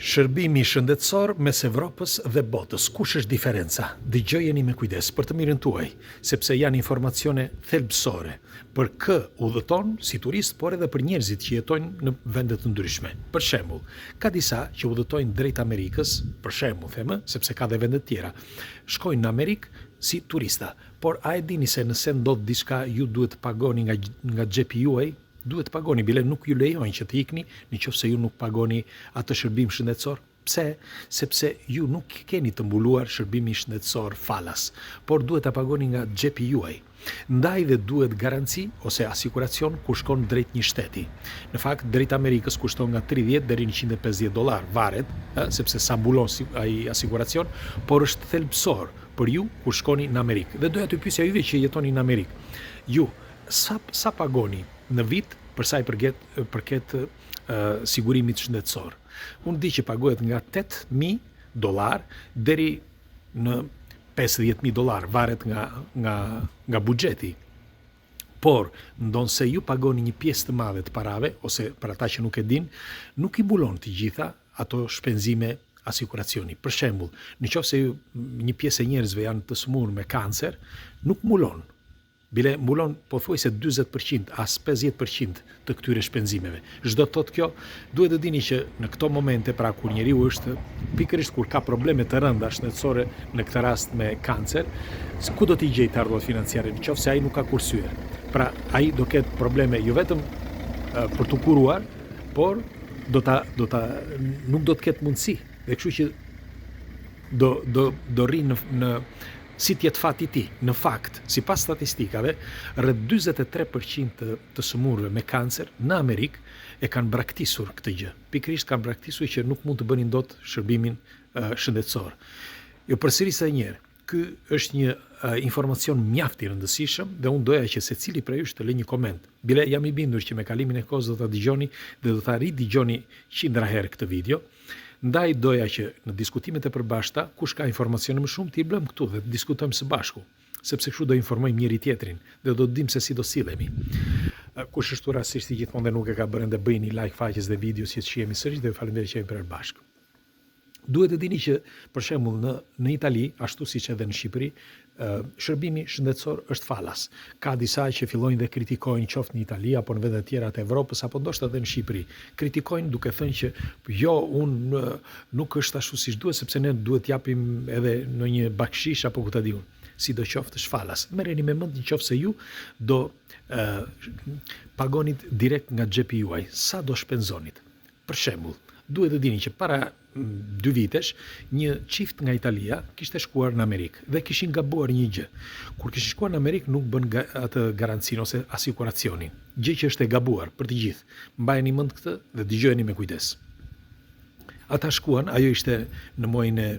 Shërbimi shëndetësor mes Evropës dhe botës. Kush është diferenca? Dëgjojeni me kujdes për të mirën tuaj, sepse janë informacione thelbësore për kë udhëton si turist, por edhe për njerëzit që jetojnë në vende të ndryshme. Për shembull, ka disa që udhëtojnë drejt Amerikës, për shembull themë, sepse ka dhe vende të tjera. Shkojnë në Amerikë si turista, por a e dini se nëse ndodh diçka ju duhet të pagoni nga xhepi juaj? Duhet të pagoni, bile nuk ju lejojnë që të ikni nëse ju nuk pagoni atë shërbim shëndetësor. Pse? Sepse ju nuk keni të mbuluar shërbimin shëndetësor falas, por duhet të pagoni nga xhepi juaj. Ndaj dhe duhet garanci ose asiguracion kur shkon drejt një shteti. Në fakt, drejt Amerikës kushton nga $30 deri në $150, varet, sepse sa mbulon ai asiguracion, por është thelbësor për ju kur shkoni në Amerikë. Dhe doja të pyesja juve që jetoni në Amerikë. Ju sa pagoni në vit për sa i përket sigurimit shëndetësor? Unë di që pagohet nga $8,000 deri në $50,000, varet nga buxheti. Por, ndonë se ju pagoni një pjesë të madhe të parave, ose për ata që nuk e din, nuk i mbulon të gjitha ato shpenzime asiguracioni. Për shembull, nëse një pjesë e njerëzve janë të smur me kancer, nuk mbulon. Bile mbulon pothuajse 40%, as 50% të këtyre shpenzimeve. Çdo të thotë kjo, duhet të dini që në këto momente, pra kur njeriu është pikërisht kur ka probleme të rënda shëndetësore, në këtë rast me kancer, ku do t'i gjejë ardhurat financiare, nëse ai nuk ka kursyer. Pra ai do ketë probleme jo vetëm për të kuruar, por nuk do të ketë mundësi. Dhe kështu që do rri në si tjetë fati ti. Në fakt, sipas statistikave, rreth 43% të sëmurëve me kancer në Amerikë e kanë braktisur këtë gjë. Pikërisht kanë braktisur që nuk mund të bënin dot shërbimin shëndetësor. Jo, përsëris edhe një herë, ky është një informacion mjaft i rëndësishëm dhe unë doja që secili prej jush të lë një koment. Bile jam i bindur që me kalimin e kohës do ta dëgjoni dhe do ta ridëgjoni qindra herë këtë video. Ndaj doja që në diskutimet e përbashkëta, kush ka informacione më shumë, t'i blëm këtu dhe të diskutojmë së bashku, sepse kështu do informojmë njëri tjetrin dhe do të dimë se si do sillemi. Kush është rastisht i gjithmonë dhe nuk e ka bërë ende, bëjini like faqes dhe videos që shihemi sërish dhe faleminderit që jemi përbashkë. Duhet të dini që, për shembull, në Itali, ashtu siç edhe në Shqipëri, shërbimi shëndetësor është falas. Ka disa që fillojnë dhe kritikojnë qoftë në Itali apo në vende të tjera të Evropës apo ndoshta edhe në Shqipëri. Kritikojnë duke thënë që jo, unë nuk është ashtu siç duhet, sepse ne duhet t'japim edhe në një bakshish apo ku ta di unë. Sidoqoftë është falas. Merreni me mend nëse ju do pagonit direkt nga xhepi juaj, sa do shpenzonit. Për shembull, duhet të dini që para 2 vitesh, një çift nga Italia kishte shkuar në Amerikë dhe kishin gabuar një gjë. Kur kishin shkuar në Amerikë nuk bën atë garancinë ose asiguracionin. Gjë që është e gabuar për të gjithë. Mbajeni mend këtë dhe dëgjojeni me kujdes. Ata shkuan, ajo ishte në muajin e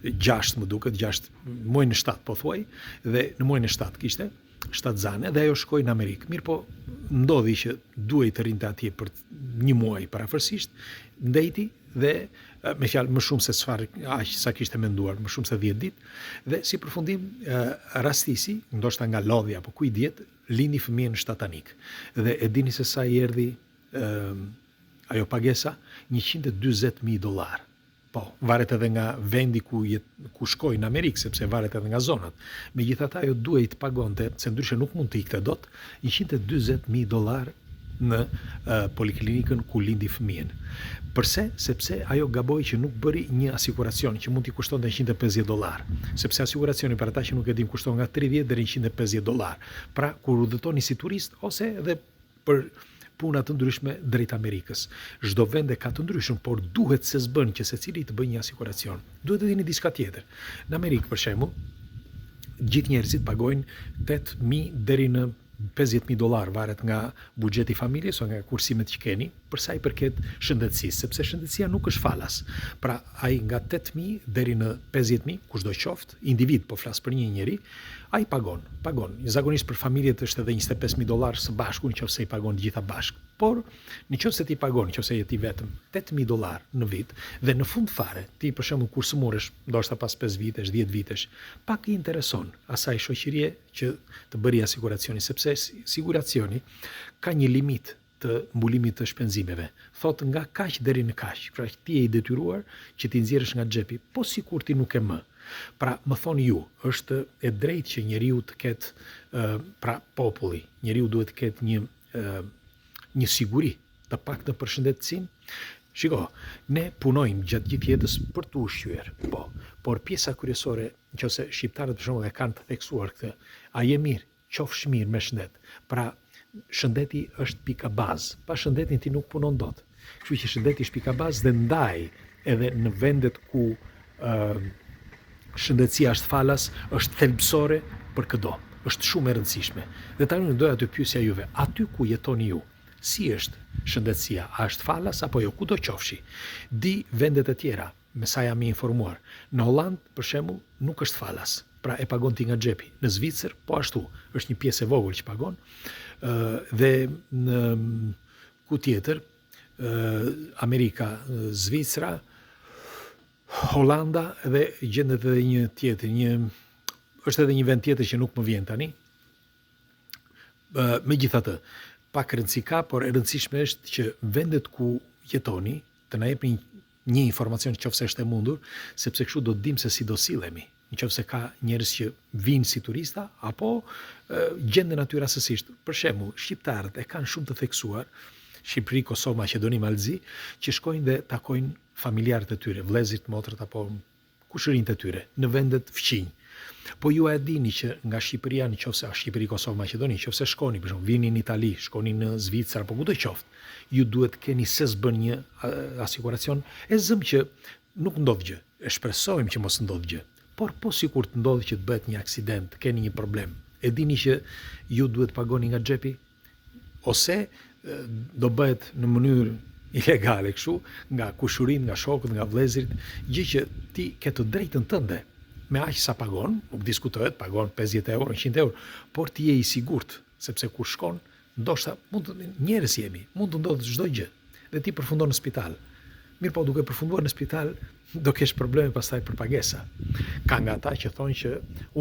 6, më duket, muajin e 7 po thuaj, dhe në muajin e 7 kishte shtatzane dhe ajo shkoi në Amerikë. Mirë po, ndodhi që duhej të rinte atje për një muaj parafërsisht, ndeti dhe me fjalë më shumë se aq sa kishte menduar, më shumë se 10 ditë, dhe si përfundim rastisi, ndoshta nga lodhja apo ku i diet, lindi fëmijën shtatanik. Dhe e dini se sa i erdhi ajo pagesa, $140,000. Po, varet edhe nga vendi ku shkoi në Amerikë, sepse varet edhe nga zonat. Megjithatë ajo duhej të pagonte, se ndryshe nuk mund të ikte dot, $140,000 në poliklinikën ku lindi fëmijën. Përse? Sepse ajo gaboi që nuk bëri një asiguracion që mund t'i kushtonte $150. Sepse asiguracioni për ata që nuk e dim kushton nga $30 deri në $150. Pra, kur udhëtoni si turist ose edhe për puna të ndryshme drejt Amerikës. Çdo vend ka të ndryshëm, por duhet se s'bën që secili të bëjë një asiguracion. Duhet të dini diçka tjetër. Në Amerikë, për shembull, gjithë njerëzit pagojnë $8,000 deri në $50,000, varet nga buxheti i familjes ose nga kursimet që keni, për sa i përket shëndetësisë, sepse shëndetësia nuk është falas. Pra, ai nga $8,000 deri në $50,000, kushdo qoftë, individ, po flas për një njeri, ai pagon. Zakonisht për familjet është edhe $25,000 së bashku nëse i pagon gjitha bashk. Por nëse ti pagon, nëse je ti vetëm $8,000 në vit dhe në fund fare ti për shembull kur sëmuresh, ndoshta pas 5 vitesh, 10 vitesh, pak i intereson asaj shoqërie që të bëri asiguracioni, sepse siguracioni ka një limit të mbulimit të shpenzimeve. Thot nga kaq deri në kaq. Pra ti je i detyruar që ti nxjerrësh nga xhepi, po sikur ti nuk e më. Pra më thoni ju, është e drejtë që njeriu të ketë pra populli, njeriu duhet të ketë një siguri të paktën për shëndetësinë. Shiko, ne punojmë gjatë gjithë jetës për të ushqyer, po, por pjesa kryesore, nëse shqiptarët për shembull e kanë të theksuar këtë, a je mirë, qofsh mirë me shëndet. Pra shëndeti është pika bazë. Pa shëndetin ti nuk punon dot. Kështu që shëndeti është pika bazë dhe ndaj edhe në vendet ku shëndetësia është falas, është thelbësore për këdo. Është shumë e rëndësishme. Dhe tani unë doja të pyesja juve, aty ku jetoni ju, si është shëndetësia? A është falas apo jo? Kudo qofshi? Di vendet e tjera, me sa jam i informuar. Në Holland, për shembull, nuk është falas. Pra e pagon ti nga xhepi. Në Zvicër, po ashtu, është një pjesë e vogël që pagon. Dhe në ku tjetër, Amerika, Zvicra, Holanda dhe gjendet edhe një tjetër, është edhe një vend tjetër që nuk më vjen tani. Megjithatë, pak rëndësi ka, por e rëndësishme është që vendet ku jetoni të na jepni një informacion nëse është e mundur, sepse kështu do të dimë se si do sillemi. Nëse ka njerëz që vinë si turista apo gjenden aty rastësisht. Për shembull, shqiptarët e kanë shumë të theksuar, Shqipëri, Kosovë, Maqedoni, Malzi, që shkojnë dhe takojnë familjarët e tyre, vëllezërit, motrat apo kushërinjtë e tyre në vendet fqinj. Po ju e dini që nga Shqipëria, nëse Shqipëri, Kosovë, Maqedoni, nëse shkoni, për shembull, vini në Itali, shkoni në Zvicër apo kudo qoftë, ju duhet keni ses bën një asiguracion e zëm që nuk ndodh gjë. E shpresojmë që mos ndodh gjë. Por po sikur të ndodhë që të bëhet një aksident, keni një problem, e dini që ju duhet pagoni nga xhepi, ose do bëhet në mënyrë ilegale kështu, nga kushurin, nga shokët, nga vëllezërit, gjë që ti ke të drejtën tënde. Me aq sa pagon, nuk diskutohet, pagon 50 euro, 100 euro, por ti je i sigurt, sepse kur shkon, ndoshta njerëz jemi, mund të ndodhë çdo gjë, dhe ti përfundon në spital. Mirë po, duke përfunduar në spital, do kesh probleme pastaj për pagesa. Ka nga ata që thonë që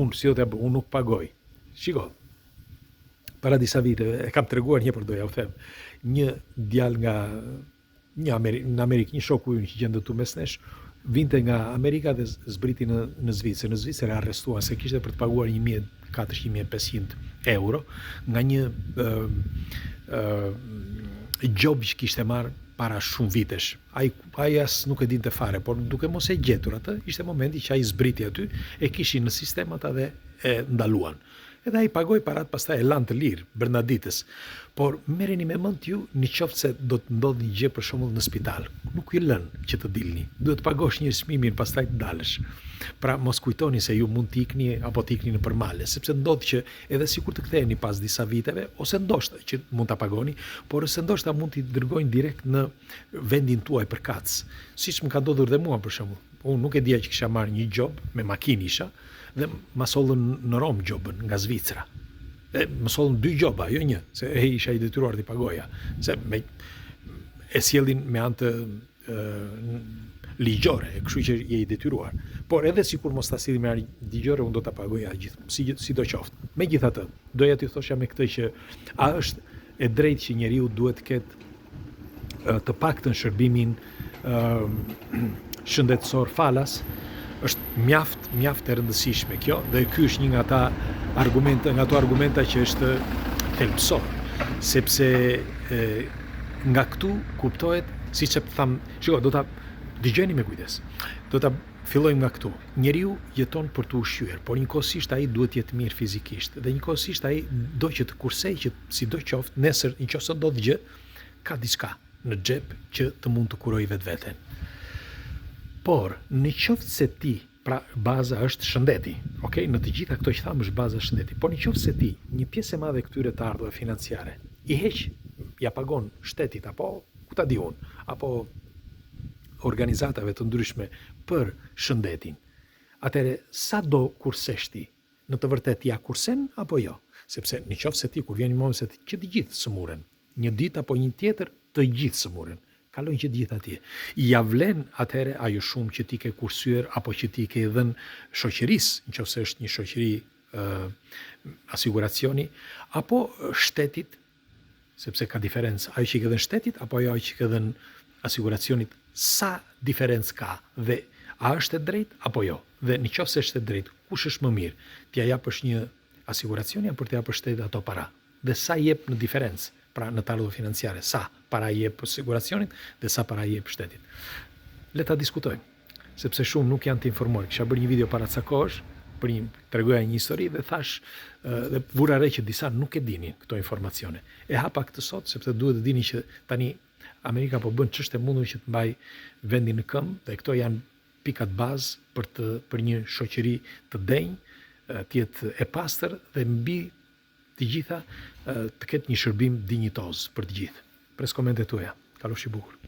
unë nuk pagoj. Shiko, para disa vite, e kam treguar një për doja u them, një djalë nga në Amerikë, një shoku ynë që gjendet tu mes nesh, vinte nga Amerika dhe zbriti në Zvicër. Në Zvicër e arrestuan se kishte për të paguar 1.400-1.500 euro nga një job që kishte marrë para shumë vitesh. Ai as nuk e dinte fare, por duke mos e gjetur atë, ishte momenti që ai zbriti aty, e kishin në sistem ata dhe e ndaluan. Edhe ai pagoi parat, pastaj e lanë të lirë brenda ditës. Por merreni me mend ju nëse do të ndodhë një gjë për shembull në spital. Nuk i lën që të dilni. Duhet të pagosh një çmimin pastaj të dalësh. Pra mos kujtoni se ju mund të ikni apo të ikni në përmale, sepse ndodh që edhe sikur të ktheheni pas disa viteve, ose ndoshta që mund ta pagoni, por ose ndoshta mund t'i dërgojnë direkt në vendin tuaj përkatës. Siç më ka ndodhur dhe mua për shembull. Unë nuk e dija që kisha marrë një job, me makinë isha, dhe ma sollën në Rom jobën nga Zvicra. Më sollën 2 gjoba, jo një, se isha i detyruar t'i pagoja. Se e sjellin me anë të ligjore, kështu që je i detyruar. Por edhe sikur mos ta sillin me anë ligjore, unë do ta pagoja gjithë, sidoqoftë. Megjithatë, doja t'i thosha me këtë që a është e drejtë që njeriu duhet të ketë të paktën shërbimin shëndetësor falas, është mjaft e rëndësishme kjo, dhe ky është një nga ato argumenta që është thelbësor, sepse nga këtu kuptohet, siç e tham, shiko, do ta dëgjoni me kujdes. Do ta fillojmë nga këtu. Njeriu jeton për të ushqyer, por njëkohësisht ai duhet të jetë mirë fizikisht, dhe njëkohësisht ai do që të kursej që sidoqoftë nesër nëse do të gjë, ka diçka në xhep që të mund të kurojë vetveten. Por, në qoftë se ti, pra baza është shëndeti, okay? Në të gjitha këto që thamë është baza shëndeti, por në qoftë se ti, një pjesë e madhe këtyre të ardhurave financiare, i heq, ja pagon shtetit, apo, ku ta di unë, apo organizatave të ndryshme për shëndetin, atëre sa do kursesh ti? Në të vërtet ja kursen, apo jo? Sepse në qoftë se ti, kur vjen një moment se që të gjithë sëmuren, një ditë apo një tjetër, të gjithë sëmuren, kalojnë që gjithë atje. Ja vlen atëherë ajo shumë që ti ke kursyer apo që ti ke dhënë shoqërisë, nëse është një shoqëri asiguracioni, apo shtetit, sepse ka diferencë ajo që i ka dhënë shtetit apo ajo që i ka dhënë asiguracionit, sa diferencë ka dhe a është e drejtë apo jo. Dhe nëse është e drejtë, kush është më mirë? T'ia japësh një asiguracioni apo t'ia japësh shtetit ato para? Dhe sa jep në diferencë, pra në talë financiare, sa para jep asiguracionit dhe sa para jep shtetit. Le ta diskutojmë, sepse shumë nuk janë të informuar. Kisha bërë një video para ca kohësh, tregoja një histori dhe thash dhe vura re që disa nuk e dinin këto informacione. E hapa këtë sot sepse duhet të dini që tani Amerika po bën çështë e mundur që të mbaj vendin në këmbë dhe këto janë pikat bazë për një shoqëri të denjë, të jetë e pastër dhe mbi të gjitha të ketë një shërbim dinjitoz për të gjithë. Pres komentet tuaja. Kalofshi bukur.